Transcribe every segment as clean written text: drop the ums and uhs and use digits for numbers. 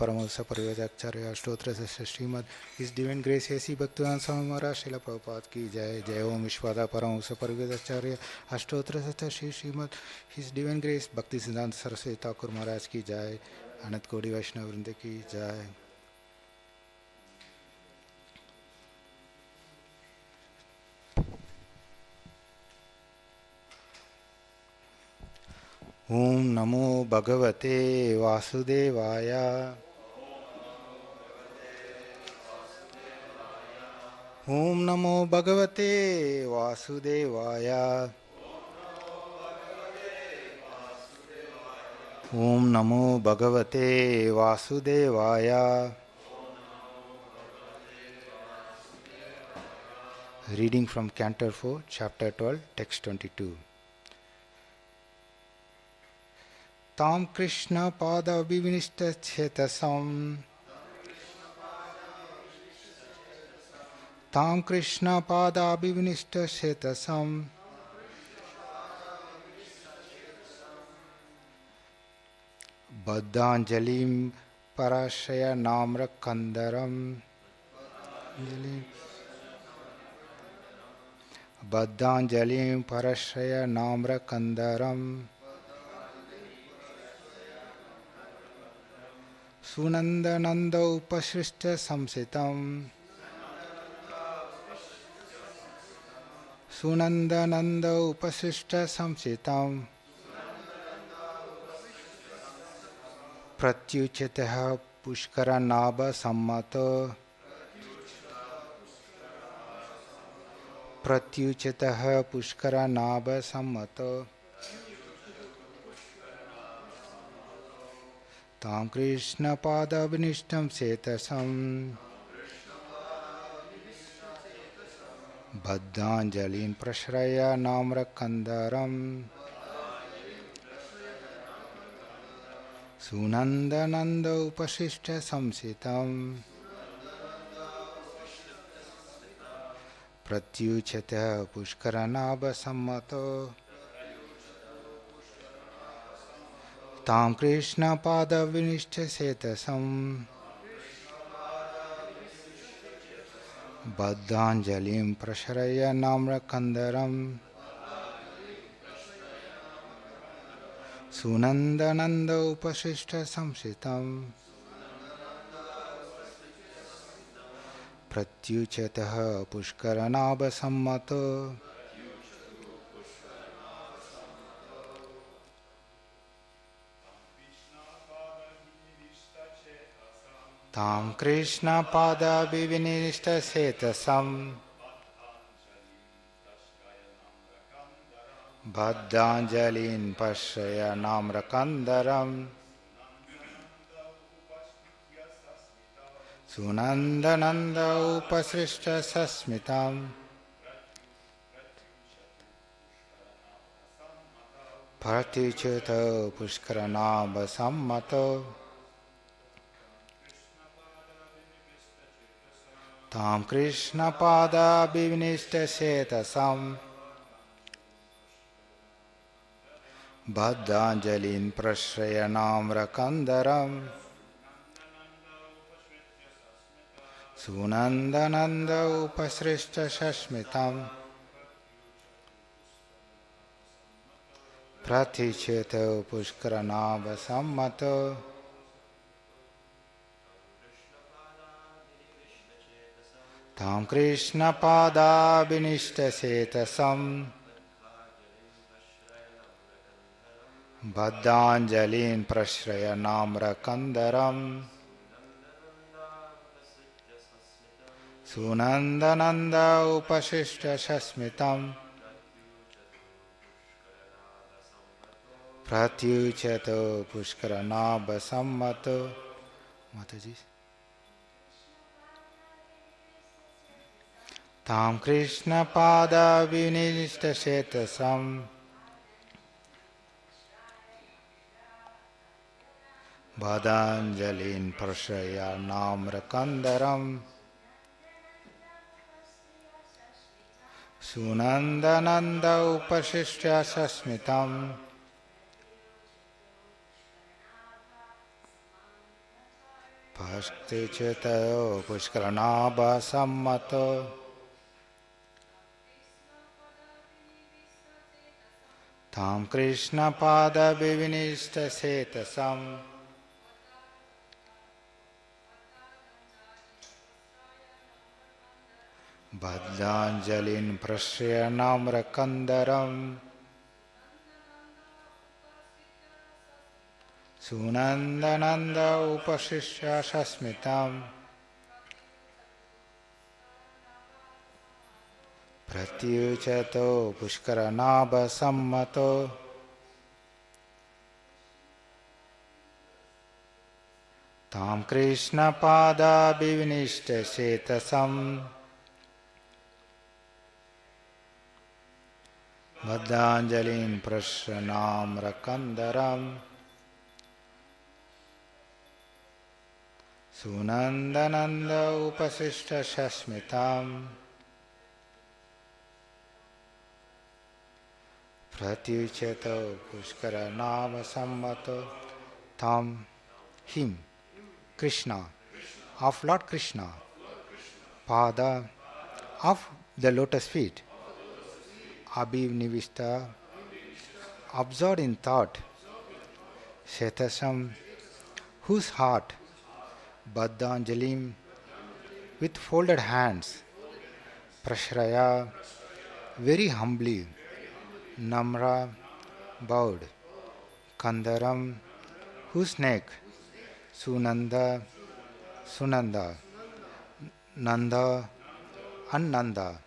Paramahansa Parivrajacharya Ashtotra Srimad His Divine Grace A.C. Bhaktivedanta Swami Maharaj Srila Prabhupada Ki Jai. Jai Om Vishwada Paramahansa Parivrajacharya Ashtotra Srimad His Divine Grace Bhaktisiddhanta Saraswati Thakur Maharaj Ki Jai. Anant Kodi Vaishnava Vrinda Ki Jai. Om Namo Bhagavate Vasudevaya. Om Namo Bhagavate Vasudevaya. Om Namo Bhagavate Vasudevaya. Reading from Canto 4, Chapter 12, Text 22. Tam Krishna Pada Vivinishta Chetasam. Tam Krishna Pada Vivinishta Chetasam. Baddhanjalim Parashaya Namra Kandaram. Baddhanjalim Parashaya Namra Kandaram. Sunandananda Upashrishta Samsitam. Sunandananda Upashrishta Samsitam. Pratyuchitaha Pushkara Naba Sammato. Pratyuchitaha Pushkara Naba Sammato. Tam Krishna Pada Vinishtam Setasam. Baddhanjalin Prashraya Namra Kandaram. Sunandananda Upashishta Samsitam. Pratyuchata Pushkaranabha Sammato. Tam Krishna Pada Vinishta Setasam. Baddhanjalim Prashraya Namra Kandaram. Sunandananda Upashishta Samsitam. Pratyuchataha Pushkaranabha Sammato. Tam Krishna Pada Vivinishta Setasam. Baddhanjalin Pashraya Namra Kandaram. Sunandananda Upasrishta Sasmitam. Pratyuchata Pushkaranabha Sammato. Tam Krishna Pada Vivinishta Setasam. Baddhanjalin Prashraya Namra Kandaram. Sunandananda Upasrishta Shashmitam. Pratyuchata Pushkaranabha Sammato. Tam Krishna Pada Vinishta Setasam. Baddhanjalin Prashraya Namra Kandaram. Sunandananda Upashishta Shasmitam. Pratyuchata Pushkaranabha Sammato. Mataji. Tam Krishna Pada Vinishta Setasam. Baddhanjalin Prashraya Namra Kandaram. Sunandananda Upashishta Sasmitam. Bhakti Chetayo Pushkaranabha Sammato Tam Krishna Pada Vivinishta Setasam Badlanjalin Prashyanamra Kandaram Sunandananda Upashishya Shasmitam Pratyuchato Pushkaranabha Sammato Tam Krishna Pada Vivinishta Setasam Badlanjalin Prashyanamra Kandaram Sunandananda Upasishta Shasmitam Pratyuchato Pushkaranabha Sammato Tam him Krishna of Lord Krishna Pada of the lotus feet Abhinivishta absorbed in thought Shetasam whose heart Baddhanjalim with folded hands Prashraya very humbly Namra bowed Kandaram whose neck Sunanda Nanda and Nanda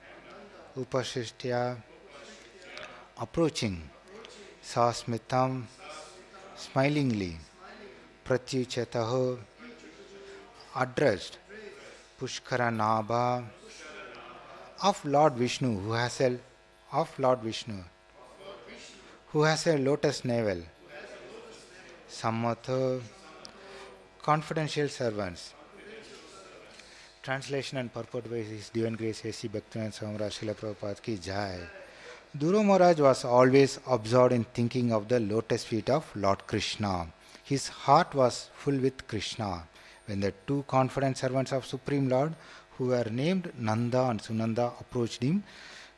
Upashishtya approaching Sasmitam smilingly Pratyuchataho addressed Pushkaranabha of Lord Vishnu who has a lotus navel Sammatha confidential servants. Translation and purport by His Divine Grace A.C. Bhaktivinoda Swami Maharaj Srila Prabhupada ki Jai. Dhruva Maharaj was always absorbed in thinking of the lotus feet of Lord Krishna. His heart was full with Krishna. When the two confident servants of Supreme Lord, who were named Nanda and Sunanda, approached him,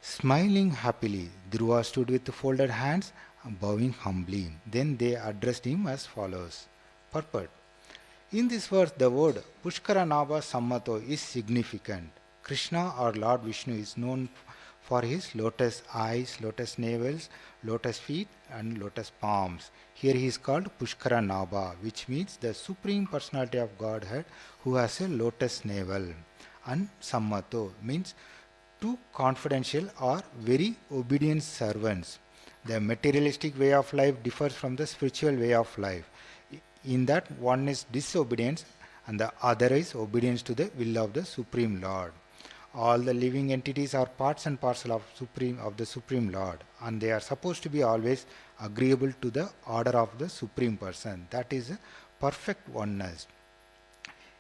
smiling happily, Dhruva stood with folded hands, bowing humbly. Then they addressed him as follows. Purport. In this verse, the word Pushkaranabha Sammato is significant. Krishna or Lord Vishnu is known for his lotus eyes, lotus navels, lotus feet and lotus palms. Here he is called Pushkaranabha, which means the Supreme Personality of Godhead who has a lotus navel. And Sammato means two confidential or very obedient servants. The materialistic way of life differs from the spiritual way of life. In that one is disobedience and the other is obedience to the will of the Supreme Lord. All the living entities are parts and parcel of the Supreme Lord, and they are supposed to be always agreeable to the order of the Supreme Person. That is a perfect oneness.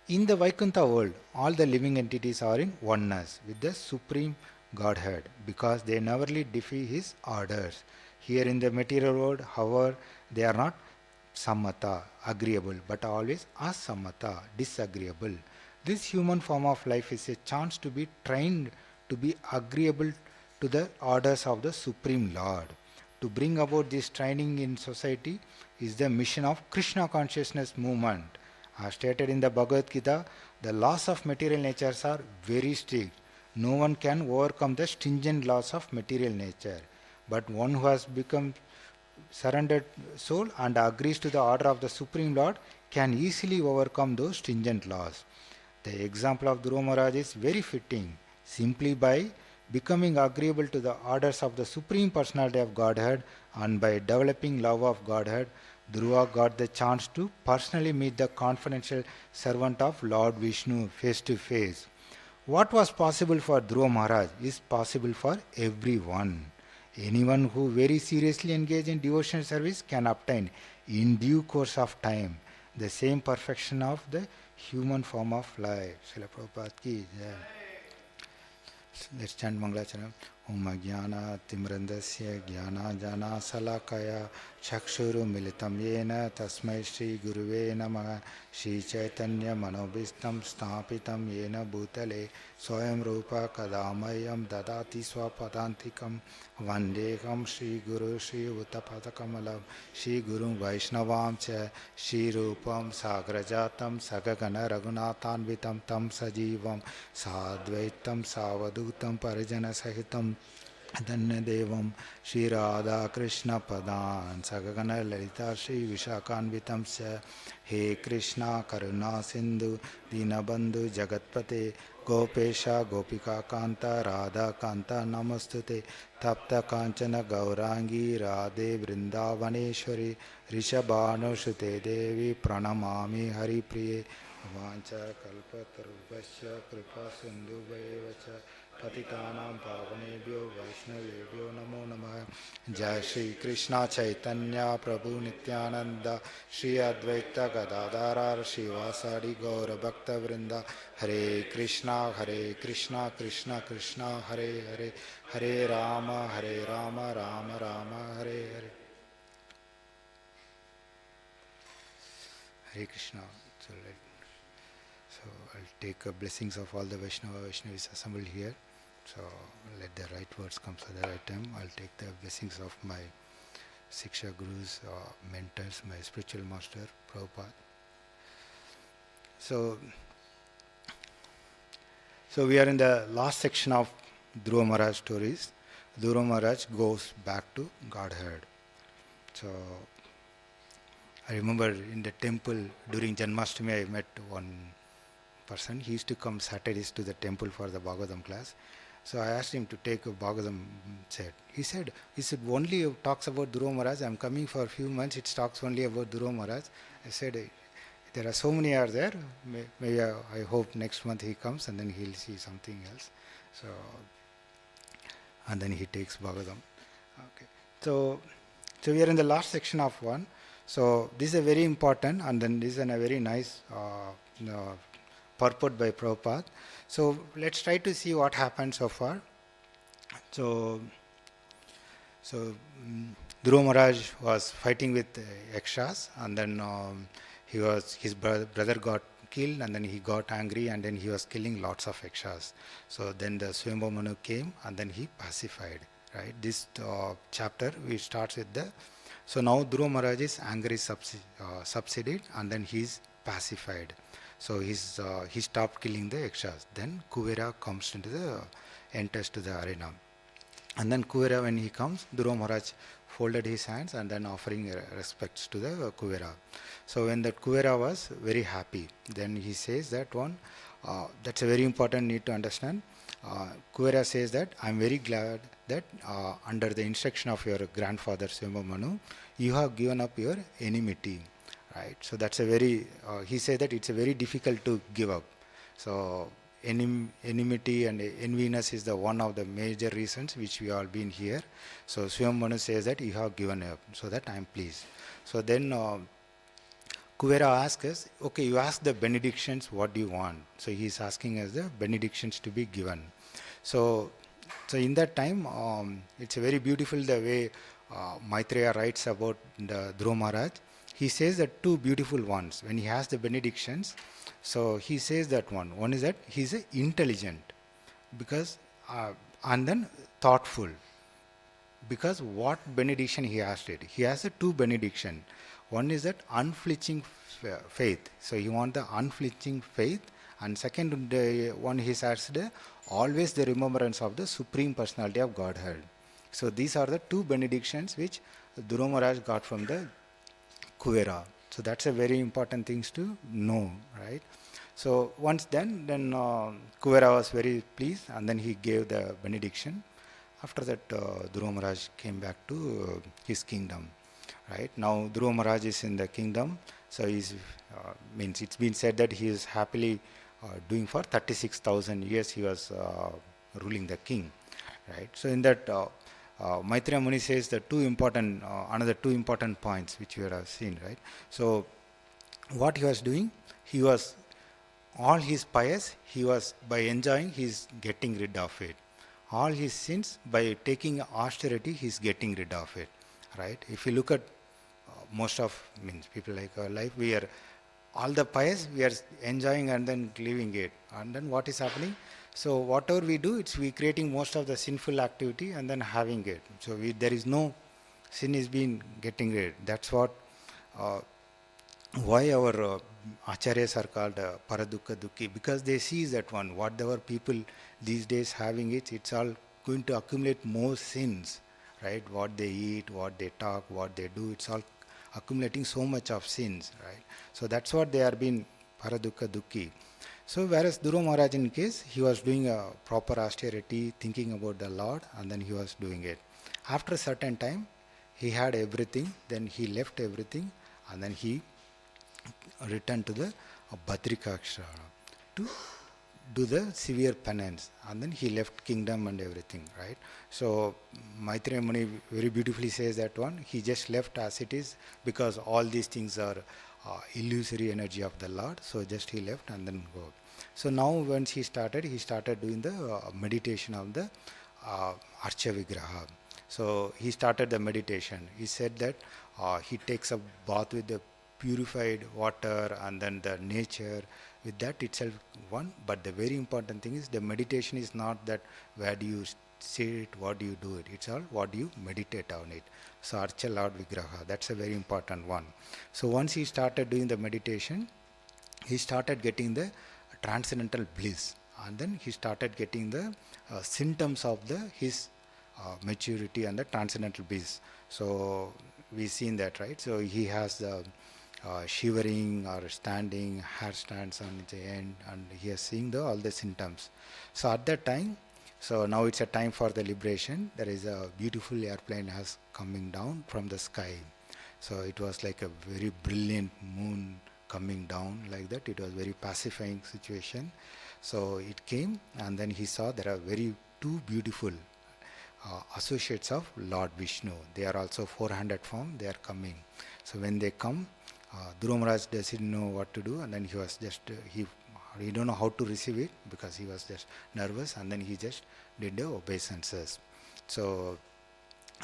In the Vaikuntha world, all the living entities are in oneness with the Supreme Godhead because they never defy His orders. Here in the material world, however, they are not sammata, agreeable, but always asammata, disagreeable. This human form of life is a chance to be trained to be agreeable to the orders of the Supreme Lord. To bring about this training in society is the mission of Krishna consciousness movement. As stated in the Bhagavad Gita, the laws of material natures are very strict. No one can overcome the stringent laws of material nature. But one who has become surrendered soul and agrees to the order of the Supreme Lord can easily overcome those stringent laws. The example of Dhruva Maharaj is very fitting. Simply by becoming agreeable to the orders of the Supreme Personality of Godhead and by developing love of Godhead, Dhruva got the chance to personally meet the confidential servant of Lord Vishnu face to face. What was possible for Dhruva Maharaj is possible for everyone. Anyone who very seriously engage in devotional service can obtain in due course of time the same perfection of the human form of life. Srila Prabhupada ki jai. Let's chant Mangalacharan. Om Jnana Timrandasya Jnana Jana Salakaya Chakshuru Militam Yena Tasmai Shri Guruve Namaha Shri Chaitanya Manobhistam Stapitam Yena Bhutale Swayam Rupa Kadamayam Dadati Swapadantikam Vandekam Shri Guru Shri Uttapadakamalam Shri Guru Vaishnavam Cha Shri Rupam Sagrajatam Sagagana Raghunathanvitam Tam Sajivam Sadvaitam Savadutam Parijana Sahitam Devam Shri Radha Krishna Padan Sagagana Lalita Shri Vishakanvitam Se He Krishna Karuna Sindhu Dinabandhu Jagatpate Gopesha Gopika Kanta Radha Kanta Namastute Tapta Kanchana Gaurangi Radhe Vrindavaneshwari Rishabhanu Shute Devi Pranamami Hari Priye Vancha Kalpatarubhasya Kripa Sindhu Vacha Patitanam Pavanebhyo Vaishnavebhyo Namo Namah Jai Shri Krishna Chaitanya Prabhu Nityananda Shri Advaita Gadadhara Shivasadi Gaura Bhakta Vrinda Hare Krishna Krishna Krishna Hare Hare Hare Rama Rama Rama Hare Hare Hare Krishna. So I'll take blessings of all the Vaishnavis assembled here. So let the right words come at the right time. I'll take the blessings of my Siksha Gurus, mentors, my spiritual master, Prabhupada. So we are in the last section of Dhruva Maharaj stories. Dhruva Maharaj goes back to Godhead. So I remember in the temple during Janmashtami I met one person. He used to come Saturdays to the temple for the Bhagavatam class. So I asked him to take a Bhagavatam set. He said only talks about Dhruva Maharaj. I'm coming for a few months. It talks only about Dhruva Maharaj. I said, there are so many are there. Maybe I hope next month he comes and then he'll see something else. So, and then he takes Bhagavatam. Okay. So we are in the last section of one. So this is a very important, and then this is a very nice purport by Prabhupada. So let's try to see what happened so far. So Dhruva Maharaj was fighting with Yakshas, and then his brother got killed, and then he got angry, and then he was killing lots of Yakshas. So then the Swayambhu Manu came, and then he pacified. Right. This chapter we starts with the. So now Dhruva Maharaj's anger is subsided, and then he is pacified. So he stopped killing the Yakshas. Then Kuvera enters to the arena. And then Kuvera, when he comes, Dhruva Maharaj folded his hands and then offering respects to the Kuvera. So when that Kuvera was very happy, then he says that one, that's a very important need to understand. Kuvera says that I'm very glad that under the instruction of your grandfather Swayambhu Manu, you have given up your enmity. Right. So that's a very, he said that it's a very difficult to give up. So enmity and enviness is the one of the major reasons which we all been here. So Swayambhu Manu says that you have given up, so that I am pleased. So then Kuvera asks us, okay, you ask the benedictions, what do you want? So he is asking us the benedictions to be given. So in that time, it's a very beautiful the way Maitreya writes about the Dhruva Maharaj. He says that two beautiful ones. When he has the benedictions, so he says that one is that he is intelligent, because and then thoughtful, because what benediction he asked it. He has a two benediction. One is that unflinching faith. So he wants the unflinching faith, and second one he asked always the remembrance of the Supreme Personality of Godhead. So these are the two benedictions which Dhruva Maharaj got from the Kuvera. So that's a very important things to know, right? So once then Kuvera was very pleased, and then he gave the benediction. After that, Dhruva Maharaj came back to his kingdom, right? Now Dhruva Maharaj is in the kingdom, so he's means it's been said that he is happily doing for 36,000 years he was ruling the king, right? So in that Maitreya Muni says the another two important points which you have seen, right? So what he was doing, he was all his pious, he was by enjoying, he is getting rid of it. all his sins. By taking austerity, he's getting rid of it, right? If you look at most of means people like our life, we are all the pious, we are enjoying and then leaving it, and then what is happening? So whatever we do, it's we creating most of the sinful activity and then having it. So there is no sin is being getting rid. That's what uh, why our acharyas are called paradukha dukhi, because they see that one whatever people these days having it, it's all going to accumulate more sins, right? What they eat, what they talk, what they do, it's all accumulating so much of sins, right? So that's what they are being paradukha dukhi. So whereas Dhruva Maharaj in case, he was doing a proper austerity, thinking about the Lord, and then he was doing it. After a certain time, he had everything, then he left everything, and then he returned to the Badrikaksha to do the severe penance, and then he left kingdom and everything, right? So Maitreya Muni very beautifully says that one, he just left as it is because all these things are illusory energy of the Lord, so just he left and then go. So now once he started doing the meditation of the Archa Vigraha. So he started the meditation. He said that he takes a bath with the purified water and then the nature, with that itself one. But the very important thing is the meditation is not that where do you say it, what do you do it, it's all what do you meditate on it. So Archa Lord Vigraha, that's a very important one. So once he started doing the meditation, he started getting the transcendental bliss, and then he started getting the symptoms of his maturity and the transcendental bliss. So we seen that, right? So he has the shivering or standing, hair stands on the end, and he is seeing all the symptoms. So at that time, so now it's a time for the liberation. There is a beautiful airplane has coming down from the sky. So it was like a very brilliant moon coming down like that. It was very pacifying situation. So it came, and then he saw there are very two beautiful associates of Lord Vishnu. They are also 400 form. They are coming. So when they come, Dhruva Maharaj doesn't know what to do, and then he was just he don't know how to receive it because he was just nervous, and then he just did the obeisances. So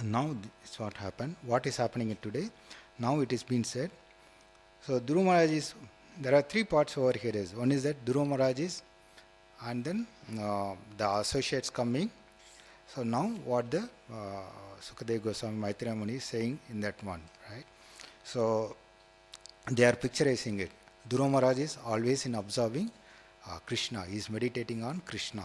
now it's what happened. What is happening today? Now it is being said. So Dhruva Maharaj is, there are three parts over here. One is that Dhruva Maharaj is, and then the associates coming. So now what the Sukadeva Goswami Maitreya Muni is saying in that one, right? So they are picturizing it. Dhruva Maharaj is always in observing Krishna. He is meditating on Krishna.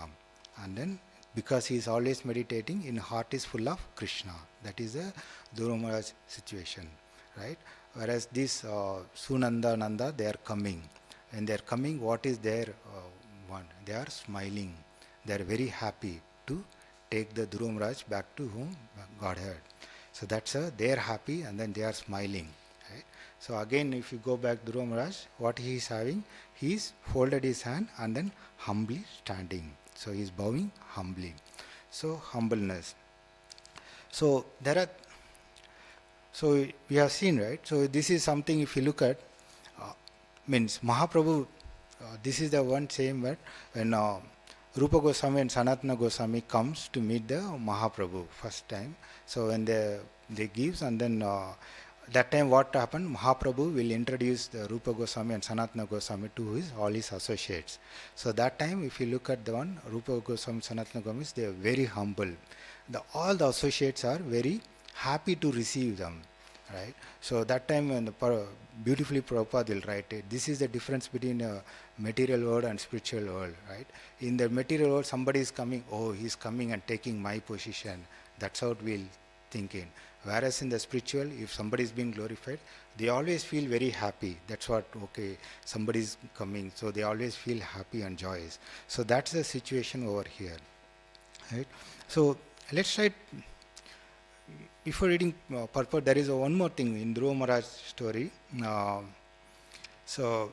And then because he is always meditating, in heart is full of Krishna. That is the Dhruva Maharaj situation, right? Whereas this Sunanda, Nanda, they are coming. When they are coming, what is their one? They are smiling. They are very happy to take the Dhruva Maharaj back to whom? Godhead. So that's they are happy, and then they are smiling. Right? So again, if you go back Dhruva Maharaj, what he is having? He is folded his hand and then humbly standing. So he is bowing humbly. So humbleness. So there are. So we have seen, right? So this is something. If you look at, means Mahaprabhu. This is the one same word when Rupa Goswami and Sanatana Goswami comes to meet the Mahaprabhu first time. So when they gives, and then that time what happened? Mahaprabhu will introduce the Rupa Goswami and Sanatana Goswami to all his associates. So that time, if you look at the one Rupa Goswami, Sanatana Goswami, they are very humble. All the associates are very happy to receive them. Right. So that time when beautifully Prabhupada will write it. This is the difference between a material world and spiritual world. Right. In the material world, somebody is coming. Oh, he's coming and taking my position. That's how we'll think in. Whereas in the spiritual, if somebody is being glorified, they always feel very happy. That's what. Okay, somebody is coming, so they always feel happy and joyous. So that's the situation over here. Right. So let's try. Before reading purport, there is one more thing in Dhruva Maharaj's story. So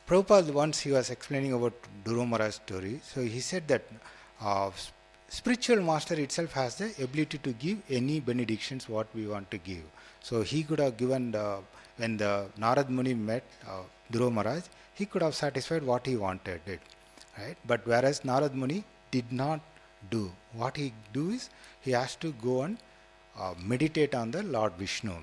Prabhupada, once he was explaining about Dhruva Maharaj's story, so he said that spiritual master itself has the ability to give any benedictions what we want to give. So he could have given, when the Narad Muni met Dhruva Maharaj, he could have satisfied what he wanted it, right? But whereas Narad Muni did not do. What he do is he has to go and meditate on the Lord Vishnu.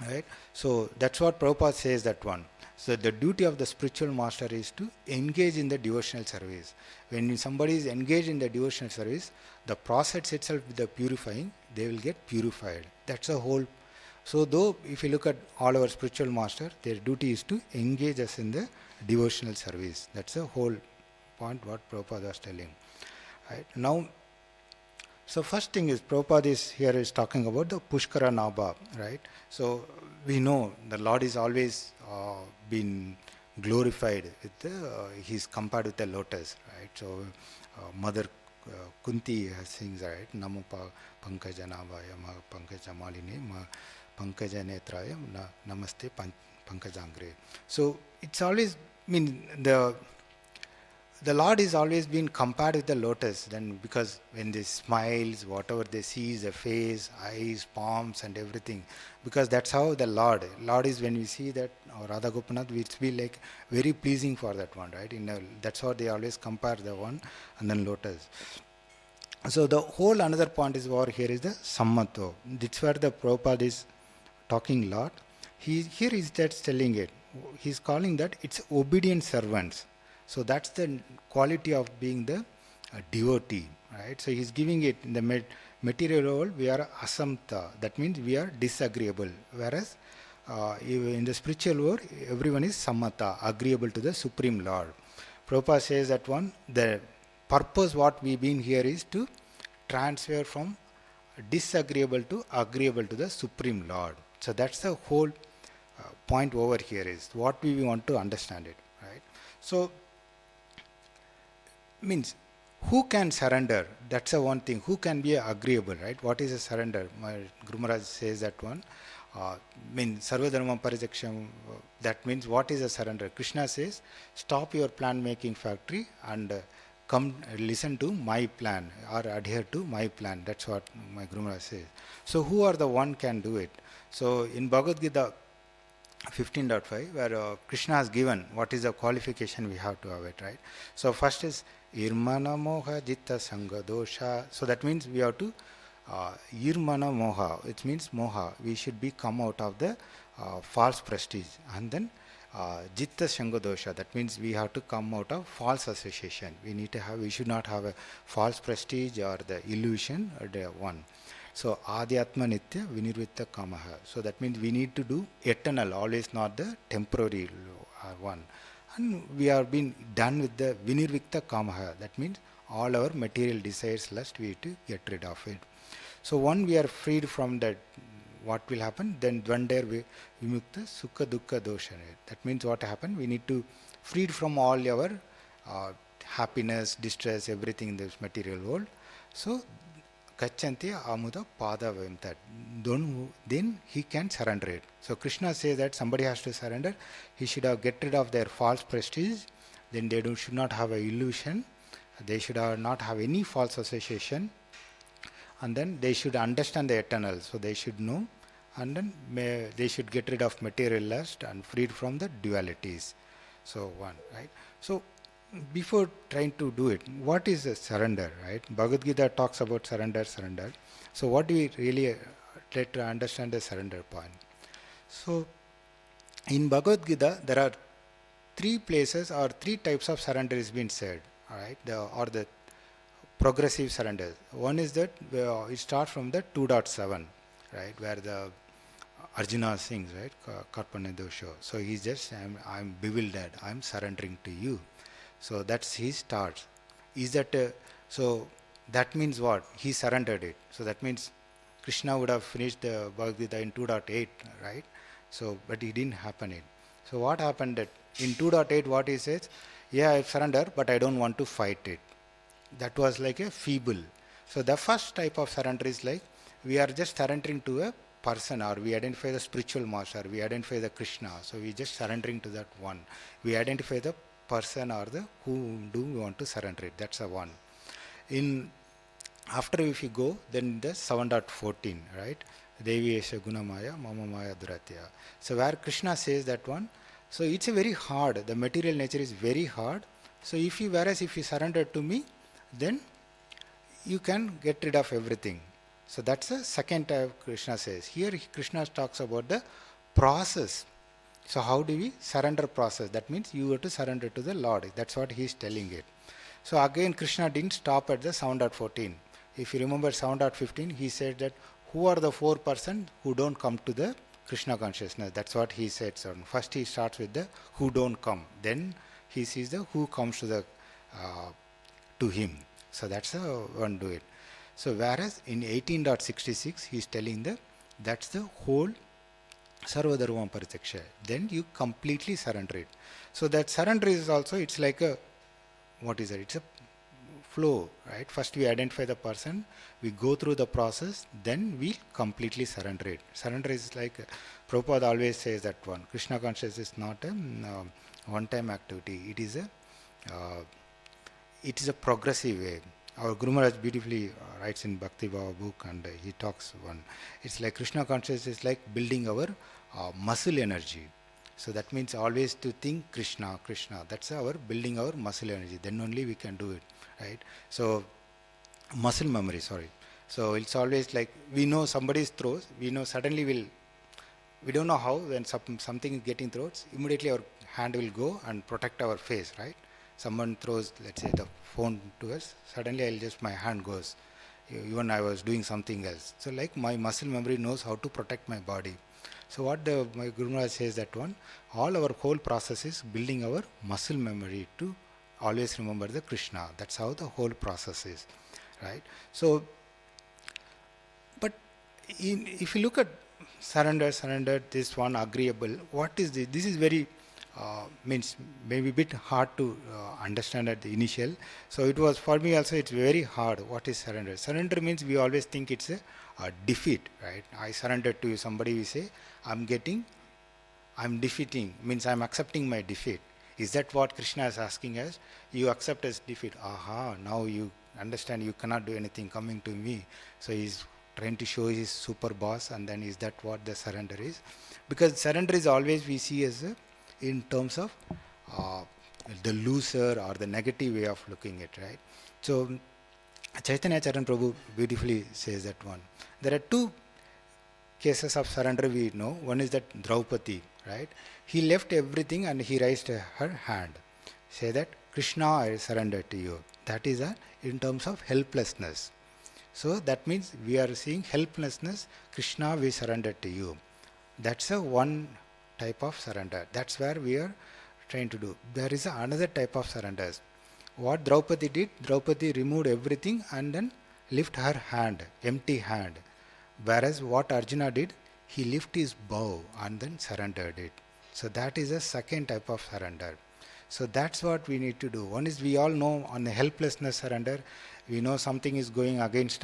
Right? So that's what Prabhupada says, that one. So the duty of the spiritual master is to engage in the devotional service. When somebody is engaged in the devotional service, the process itself with the purifying, they will get purified. That's the whole. So though if you look at all our spiritual master, their duty is to engage us in the devotional service. That's the whole point what Prabhupada was telling. Right? Now, so first thing is Prabhupada is talking about the Pushkara Nabha, right? So we know the Lord is always been glorified with he's compared with the lotus, right? So Mother Kunti sings, right? Namo Pankaja Nabhaya Ma Pankaja Maline Ma Pankaja Netraya Namaste Pankajangre. So it's always, the Lord is always been compared with the lotus, then because when they smiles, whatever they see is the face, eyes, palms and everything, because that's how the Lord is, when we see that Radha Gopinath, it's be like very pleasing for that one, right? That's how they always compare the one and then lotus. So the whole another point is over here is the Sammato. That's where the Prabhupada is talking a lot. Here is just telling it. He's calling that it's obedient servants. So that's the quality of being the devotee, right? So he's giving it in the material world, we are asamta. That means we are disagreeable. Whereas in the spiritual world, everyone is sammata, agreeable to the Supreme Lord. Prabhupada says that one, the purpose what we've been here is to transfer from disagreeable to agreeable to the Supreme Lord. So that's the whole point over here is what we want to understand it, right? So means who can surrender? That's the one thing. Who can be agreeable, right? What is a surrender? My Guru Maharaj says that one. Sarva dharma parijaksham. That means what is a surrender? Krishna says, stop your plan making factory and come listen to my plan or adhere to my plan. That's what my Guru Maharaj says. So who are the one can do it? So in Bhagavad Gita 15.5, where Krishna has given what is the qualification we have to have it, right? So first is Irmana Moha Jitta Sangha Dosha. So that means we have to Irmana Moha, it means Moha. We should be come out of the false prestige. And then Jitta Sangha Dosha, that means we have to come out of false association. We should not have a false prestige or the illusion or the one. So Adhyatma Nitya Vinirvitta Kamaha. So that means we need to do eternal, always not the temporary one. And we are being done with the Vinirvikta Kamaha. That means all our material desires, lust, we have to get rid of it. So one, we are freed from that, what will happen? Then one day we Vimukta Sukha Dukkha Dosha. That means what happened? We need to freed from all our happiness, distress, everything in this material world. So Kachanti Amuda Pada Vimtat. Then he can surrender it. So Krishna says that somebody has to surrender. He should have get rid of their false prestige. Then they should not have an illusion. They should not have any false association. And then they should understand the eternal. So they should know. And then they should get rid of material lust and freed from the dualities. So one, right? So before trying to do it, what is a surrender, right? Bhagavad Gita talks about surrender. So what do we really try to understand the surrender point? So in Bhagavad Gita, there are three places or three types of surrender is being said, all right? The progressive surrender. One is that it starts from the 2.7, right? Where the Arjuna sings, right? Karpane dosho. So he's just, I'm bewildered. I'm surrendering to you. So that's his start. Is that so? That means what? He surrendered it. So that means Krishna would have finished the Bhagavad Gita in 2.8, right? So, but it didn't happen it. So what happened that in 2.8, what he says? Yeah, I surrender, but I don't want to fight it. That was like a feeble. So the first type of surrender is like we are just surrendering to a person, or we identify the spiritual master, we identify the Krishna. So we just surrendering to that one. We identify the person or the whom do we want to surrender it. That's the one. After if you go, then the 7.14, right? Devi Esha Gunamaya, Mama Maya Duratya. So where Krishna says that one, so it's a very hard, the material nature is very hard. So whereas if you surrender to me, then you can get rid of everything. So that's the second type Krishna says. Here Krishna talks about the process. So how do we surrender process? That means you have to surrender to the Lord. That's what he is telling it. So again Krishna didn't stop at the 7.14. If you remember 7.15, he said that who are the 4% who don't come to the Krishna consciousness. That's what he said. So first he starts with the who don't come. Then he sees the who comes to him. So that's the one do it. So whereas in 18.66 he is telling that's the whole Sarvadharma Pratyaksha. Then you completely surrender it. So that surrender is also, it's like a, what is it? It's a flow, right? First we identify the person, we go through the process, then we completely surrender it. Surrender is like, Prabhupada always says that one, Krishna consciousness is not a one-time activity. It is a progressive way. Our Guru Maharaj beautifully writes in Bhakti Bhava book, and he talks one. It's like Krishna consciousness is like building our muscle energy. So that means always to think Krishna, Krishna. That's our building our muscle energy. Then only we can do it, right? So muscle memory, sorry. So it's always like we know somebody's throws. We know suddenly we don't know how, when something is getting throws, immediately our hand will go and protect our face, right? Someone throws, let's say, the phone to us, suddenly my hand goes. Even I was doing something else. So like my muscle memory knows how to protect my body. So what my Guru Maharaj says that one, all our whole process is building our muscle memory to always remember the Krishna. That's how the whole process is, right? So, but if you look at surrender, this one agreeable, what is this? This is very, means maybe a bit hard to understand at the initial. So it was for me also, it's very hard. What is surrender? Surrender means we always think it's a defeat, right? I surrender to you. Somebody will say, I'm defeating, means I'm accepting my defeat. Is that what Krishna is asking us? You accept as defeat. Aha, now you understand you cannot do anything coming to me. So he's trying to show his super boss, and then is that what the surrender is? Because surrender is always we see as in terms of the loser or the negative way of looking at, right? So Chaitanya Charan Prabhu beautifully says that one. There are two cases of surrender we know. One is that Draupadi, right? He left everything and he raised her hand. Say that, Krishna, I surrender to you. That is in terms of helplessness. So that means we are seeing helplessness. Krishna, we surrender to you. That's one type of surrender. That's where we are trying to do. There is another type of surrenders. What Draupadi did, Draupadi removed everything and then lift her hand, empty hand. Whereas what Arjuna did, he lifted his bow and then surrendered it. So that is a second type of surrender. So that's what we need to do. One is we all know on the helplessness surrender, we know something is going against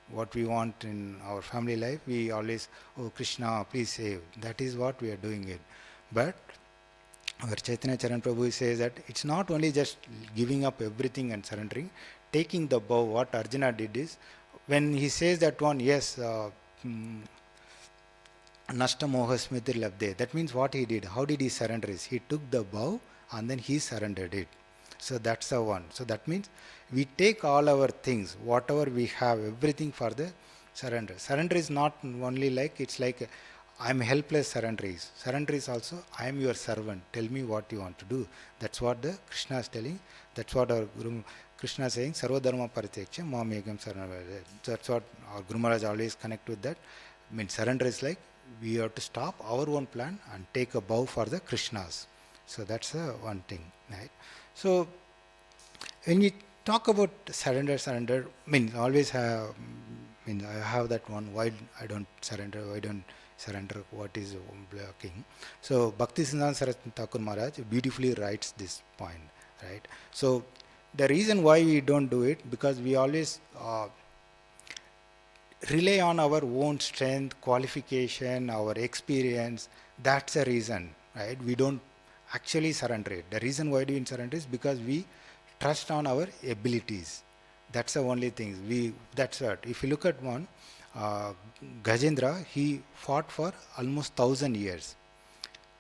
what we want in our family life. We always, oh Krishna, please save. That is what we are doing it. But our Chaitanya Charan Prabhu says that it's not only just giving up everything and surrendering, taking the bow. What Arjuna did is, when he says that one, yes, Nashta Moha Smritir Labde, that means what he did, how did he surrender is, he took the bow and then he surrendered it. So that's the one. So that means we take all our things, whatever we have, everything for the surrender. Surrender is not only like, it's like, I'm helpless, surrender is. Surrender is also, I am your servant, tell me what you want to do. That's what the Krishna is telling. That's what our Guru Krishna is saying, Sarvadharma Pratyaksha, Mam Ekam Saranam. That's what our Guru Maharaj always connect with that. I mean, surrender is like, we have to stop our own plan and take a bow for the Krishnas. So that's one thing, right? So when we talk about surrender means always have, means I have that one, why I don't surrender, what is blocking. So Bhaktisiddhanta Saraswati Thakur Maharaj beautifully writes this point, right? So the reason why we don't do it, because we always rely on our own strength, qualification, our experience. That's the reason, right? We don't actually surrender it. The reason why we surrender is because we trust on our abilities. That's the only thing. That's what. If you look at one, Gajendra, he fought for almost 1,000 years.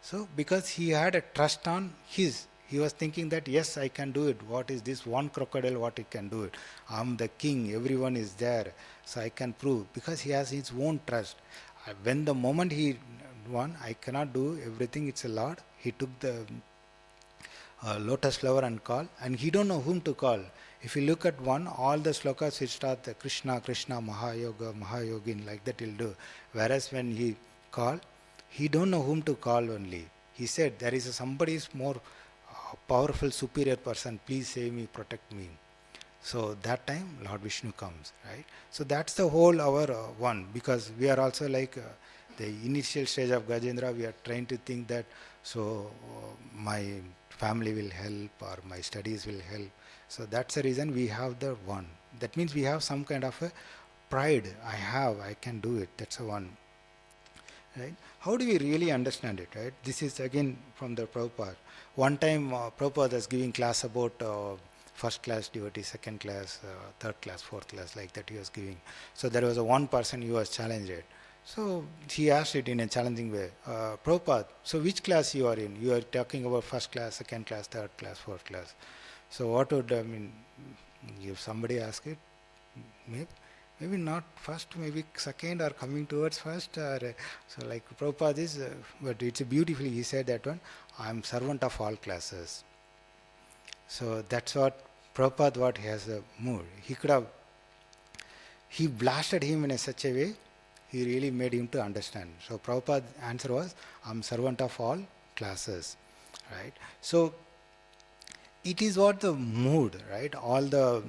So because he had a trust on his He was thinking that, yes, I can do it. What is this one crocodile, what it can do it? I'm the king, everyone is there, so I can prove, because he has his own trust. When the moment he won, I cannot do everything, it's a Lord. He took the lotus flower and call, and he don't know whom to call. If you look at one, all the slokas which start the Krishna, Krishna, Mahayoga, Mahayogin, like that he'll do. Whereas when he call, he don't know whom to call only. He said, there is somebody is more powerful, superior person, please save me, protect me. So that time Lord Vishnu comes, right? So that's the whole our one, because we are also like the initial stage of Gajendra, we are trying to think that, so my family will help or my studies will help. So that's the reason we have the one. That means we have some kind of a pride. I can do it. That's a one. Right? How do we really understand it? Right? This is again from the Prabhupada. One time Prabhupada was giving class about first class devotee, second class, third class, fourth class, like that he was giving. So there was a one person who was challenged it. So he asked it in a challenging way. Prabhupada, so which class you are in? You are talking about first class, second class, third class, fourth class. So what would, I mean, if somebody ask it, maybe not first, maybe second, or coming towards first, or so like Prabhupada is, but it's beautifully, he said that one, I am servant of all classes. So that's what Prabhupada, what he has a mood. He could have, he blasted him in such a way, he really made him to understand. So Prabhupada's answer was, I am servant of all classes, right? So it is what the mood, right? All the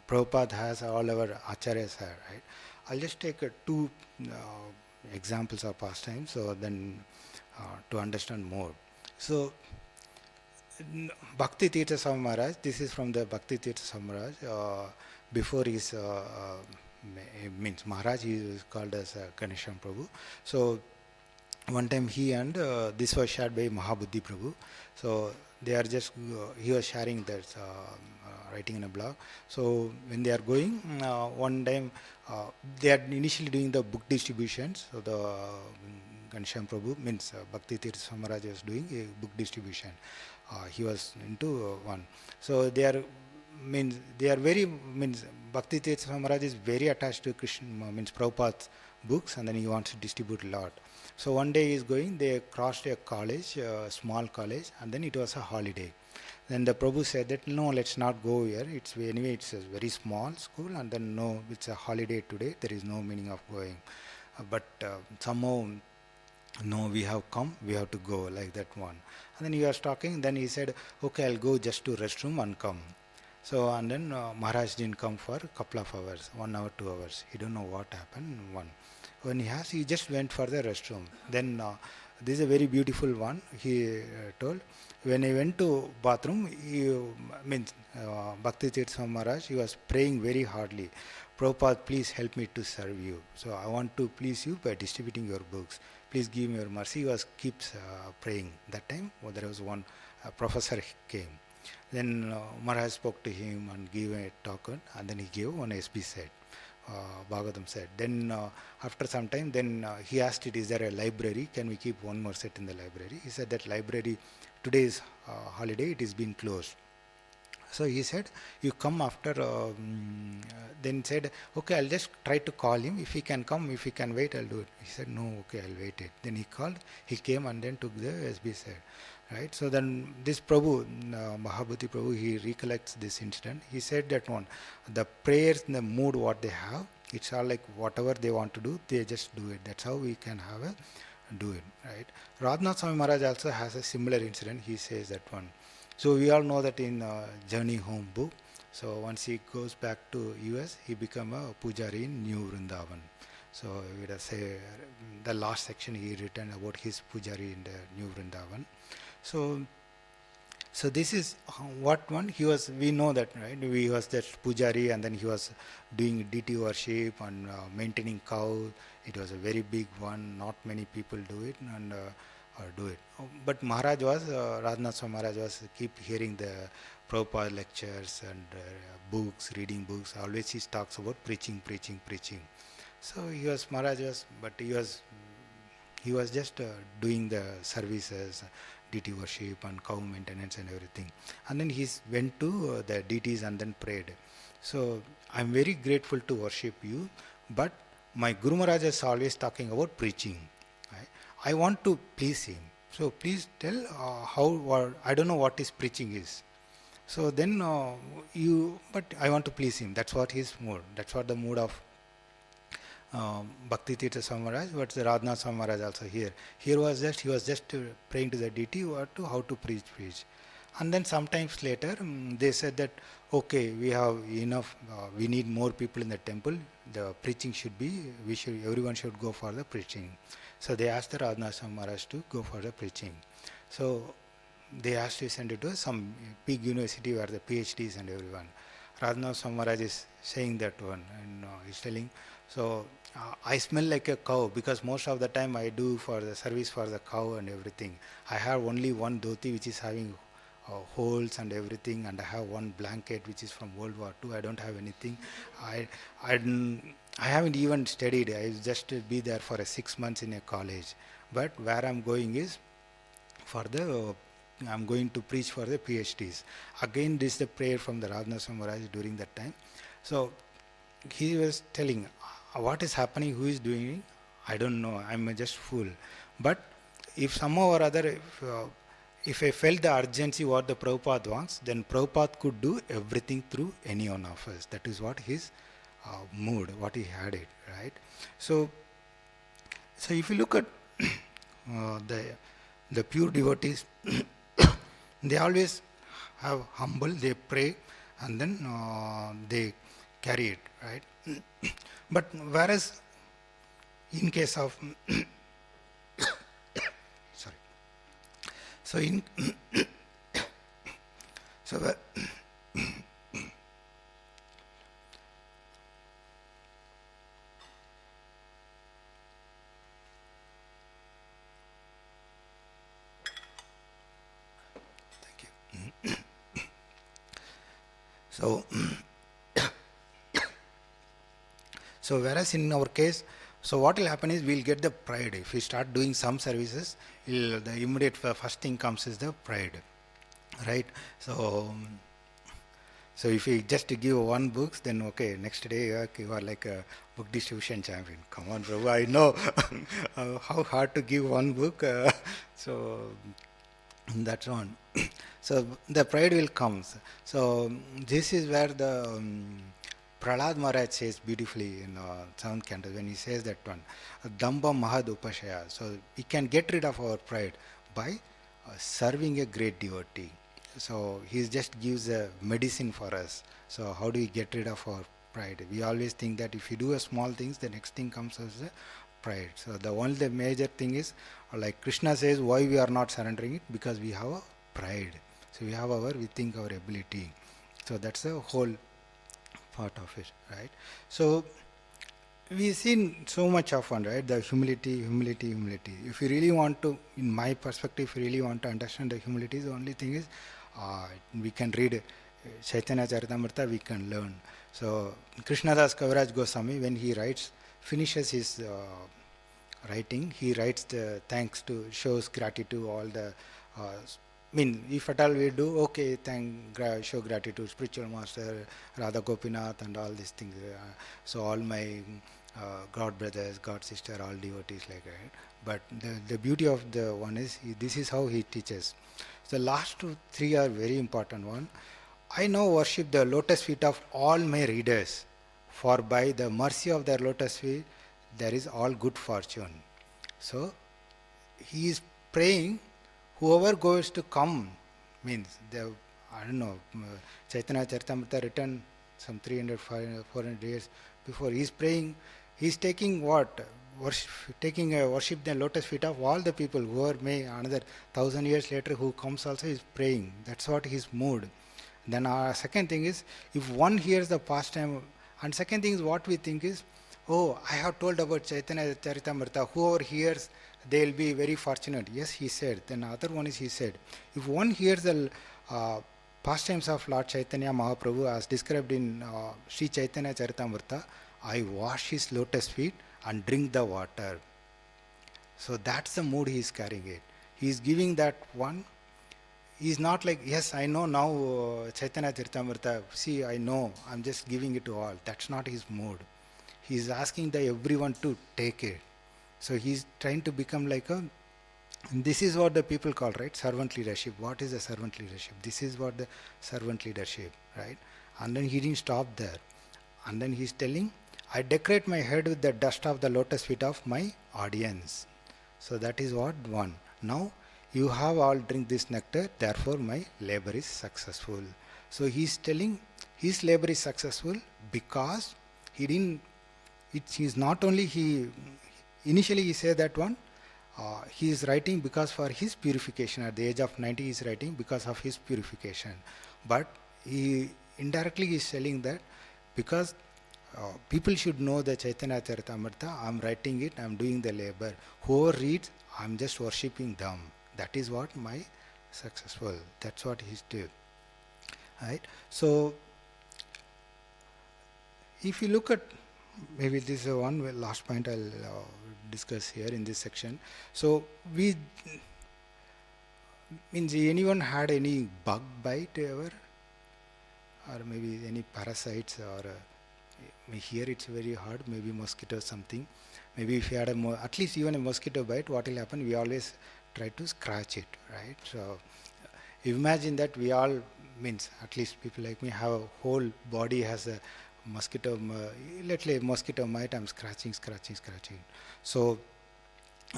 Prabhupada has, all our acharyas have, right? I'll just take two examples of pastime, so then to understand more. So Bhakti Tirtha Swami Maharaj, this is from the Bhakti Tirtha Swami Maharaj, before his means Maharaj, he is called as Ganesham Prabhu. So one time he and this was shared by Mahabuddhi Prabhu. So they are just, he was sharing that, writing in a blog. So when they are going, one time they are initially doing the book distributions. So the Ganesham Prabhu, means Bhakti Tirtha Swami Maharaj was doing a book distribution. He was into one. So they are, means they are very, means Bhakti Tirtha Swami Maharaj is very attached to Krishna, means Prabhupada's books, and then he wants to distribute a lot. So one day he is going, they crossed a college, a small college, and then it was a holiday. Then the Prabhu said that, no, let's not go here. It's anyway, it's a very small school, and then no, it's a holiday today. There is no meaning of going. But somehow, no, we have come, we have to go, like that one. And then he was talking, then he said, okay, I'll go just to restroom and come. So, and then Maharaj didn't come for a couple of hours, 1 hour, 2 hours. He don't know what happened, one. When he just went for the restroom. Then this is a very beautiful one. He told, when I went to bathroom, he means Bhakti Tirtha Swami Maharaj, he was praying very hardly. Prabhupada, please help me to serve you. So I want to please you by distributing your books. Please give me your mercy. He was keeps praying. That time there was one professor came. Then Maharaj spoke to him and gave a token, and then he gave one SB set. Bhagavatam said. Then after some time, then he asked it, is there a library? Can we keep one more set in the library? He said that library, today's holiday, it is been closed. So he said, you come after, then said, okay, I'll just try to call him. If he can come, if he can wait, I'll do it. He said, no, okay, I'll wait it. Then he called, he came and then took the SB set. Right? So then this Prabhu, Mahabhuti Prabhu, he recollects this incident. He said that one, the prayers, the mood what they have, it's all like whatever they want to do, they just do it. That's how we can have a do it. Right? Radhanath Swami Maharaj also has a similar incident. He says that one. So we all know that in Journey Home book. So once he goes back to US, he become a pujari in New Vrindavan. So we would say the last section he written about his pujari in the New Vrindavan. So this is what one he was. We know that, right? He was that pujari, and then he was doing deity worship and maintaining cow. It was a very big one. Not many people do it and do it. But Maharaj was Radhanath Swami Maharaj was keep hearing the Prabhupada lectures and books, reading books. Always he talks about preaching. So he was Maharaj was, but he was just doing the services, deity worship and cow maintenance and everything. And then he went to the deities and then prayed. So I'm very grateful to worship you, but my Guru Maharaj is always talking about preaching. I want to please him. So please tell I don't know what his preaching is. So then but I want to please him. That's what his mood. That's what the mood of Bhakti Tirtha Swami Maharaj, but the Radhanath Swami Maharaj also here. He was just praying to the deity how to preach. And then sometimes later they said that okay, we have enough, we need more people in the temple. The preaching should be, everyone should go for the preaching. So they asked the Radhanath Swami Maharaj to go for the preaching. So they asked to send it to some big university where the PhDs and everyone. Radhanath Swami Maharaj is saying that one, and he's telling, so I smell like a cow because most of the time I do for the service for the cow and everything. I have only one dhoti which is having holes and everything, and I have one blanket which is from World War II. I don't have anything. I haven't even studied. I just be there for 6 months in a college. But where I'm going is I'm going to preach for the PhDs. Again, this is the prayer from the Radhanath Swami Maharaj during that time. So he was telling, what is happening, who is doing it, I don't know, I'm just fool. But if somehow or other, if I felt the urgency what the Prabhupada wants, then Prabhupada could do everything through any one of us. That is what his mood, what he had it, right? So if you look at the pure devotees, they always have humble, they pray, and then they carry it, right? But whereas in case of sorry, so in so so whereas in our case, so what will happen is we'll get the pride. If we start doing some services, the immediate first thing comes is the pride, right? So if we just give one book, then okay, next day you are like a book distribution champion. Come on, Prabhu, I know how hard to give one book. So that's one. So the pride will come. So this is where the Prahlad Maharaj says beautifully in 7th canto when he says that one, Damba Mahad Upashaya. So we can get rid of our pride by serving a great devotee. So he just gives a medicine for us. So how do we get rid of our pride? We always think that if you do a small things, the next thing comes as a pride. So the major thing is, like Krishna says, why we are not surrendering it? Because we have a pride. So we think our ability. So that's the whole part of it, right? So we've seen so much of one, right? The humility. If you really want to, in my perspective, if you really want to understand the humility, the only thing is we can read Chaitanya Charitamrita, we can learn. So Krishnadas Kaviraj Goswami, when he finishes his writing, he writes the thanks to, shows gratitude, all the if at all we do, okay, show gratitude, spiritual master, Radha Gopinath and all these things. So all my God brothers, God sister, all devotees like that. But the beauty of the one is, this is how he teaches. The last 3 are very important one. I now worship the lotus feet of all my readers, for by the mercy of their lotus feet, there is all good fortune. So he is praying, whoever goes to come, Chaitanya Charitamrita written some 300, 500, 400 years before. He is praying, he is taking what? Worship the lotus feet of all the people, whoever may another 1,000 years later who comes also is praying. That's what his mood. Then our second thing is, if one hears the pastime, and second thing is what we think is, oh, I have told about Chaitanya Charitamrita, whoever hears, they will be very fortunate. Yes, he said. Then the other one is, he said, if one hears the pastimes of Lord Chaitanya Mahaprabhu as described in Sri Chaitanya Charitamrita, I wash his lotus feet and drink the water. So that's the mood he is carrying it. He is giving that one. He's not like, yes, I know now Chaitanya Charitamrita. See, I know. I'm just giving it to all. That's not his mood. He's asking the everyone to take it. So he's trying to become like a. This is what the people call, right, servant leadership. What is the servant leadership? This is what the servant leadership, right? And then he didn't stop there. And then he's telling, I decorate my head with the dust of the lotus feet of my audience. So that is what one. Now you have all drink this nectar, therefore my labor is successful. So he's telling his labor is successful because he didn't, it is not only he, initially he said that one, he is writing because for his purification. At the age of 90 he is writing because of his purification. But he indirectly is telling that because people should know the Chaitanya Charitamrita, I am writing it, I am doing the labor. Whoever reads, I am just worshipping them. That is what my successful. That's what he's doing. Right? So if you look at, maybe this is one last point I'll discuss here in this section. So we, means anyone had any bug bite ever? Or maybe any parasites or here it's very hard, maybe mosquito something. Maybe if you had at least even a mosquito bite, what will happen? We always try to scratch it, right? So imagine that we all, means at least people like me, have a whole body has a mosquito, let's say mosquito bite, I'm scratching. So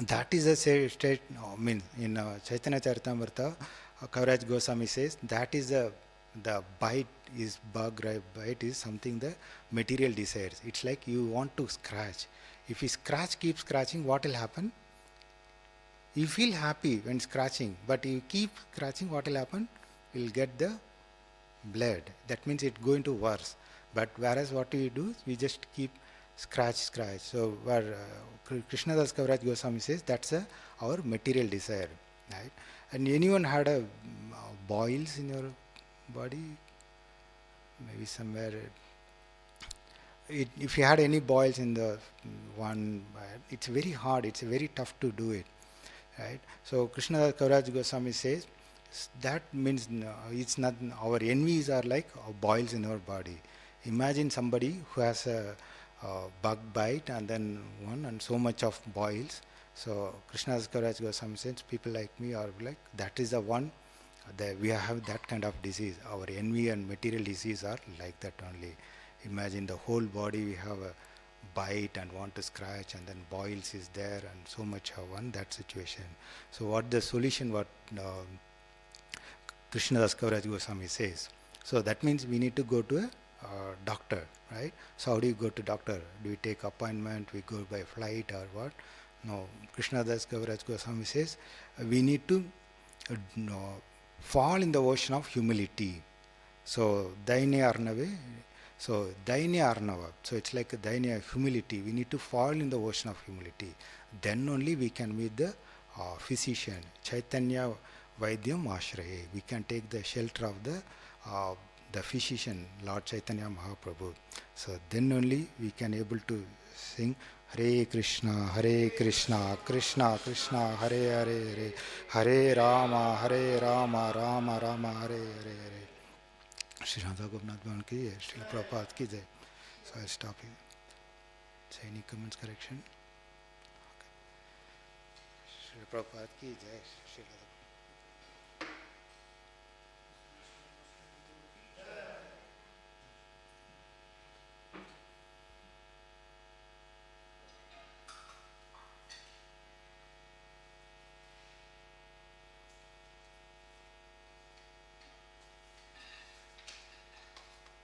that is a state, I mean, in Chaitanya Charitamrita, Kaviraj Goswami says that is the bite is bug, right? Bite is something the material desires. It's like you want to scratch. If you scratch, keep scratching, what will happen? You feel happy when scratching, but you keep scratching, what will happen? You'll get the blood. That means it's going to worse. But whereas what we do, we just keep scratch. So where Krishnadas Kaviraj Goswami says that's our material desire, right? And anyone had a boils in your body? Maybe somewhere. If you had any boils in the one, it's very hard. It's very tough to do it, right? So Krishnadas Kaviraj Goswami says that means it's not, our envies are like boils in our body. Imagine somebody who has a bug bite and then one and so much of boils. So Krishnadas Kaviraj Goswami says people like me are like, that is the one, that we have that kind of disease. Our envy and material disease are like that only. Imagine the whole body we have a bite and want to scratch and then boils is there and so much of one, that situation. So what the solution, what Krishnadas Kaviraj Goswami says. So that means we need to go to a doctor, right? So how do you go to doctor? Do we take appointment? We go by flight or what? No. Krishnadas Kaviraj Goswami says we need to fall in the ocean of humility. So Dainya Arnave. So Dainya Arnava. So it's like a Dainya humility. We need to fall in the ocean of humility. Then only we can meet the physician. Chaitanya Vaidyam Ashraye. We can take the shelter of the physician, Lord Chaitanya Mahaprabhu. So then only we can able to sing Hare Krishna, Krishna Krishna, Hare Hare, Hare Rama, Rama Rama, Hare Hare. Shri Radha Gopinath Bhavan ki jai, Shri Prabhupada ki jai. So I'll stop here. So any comments, correction? Okay. Shri Prabhupada ki jai, Shri Radha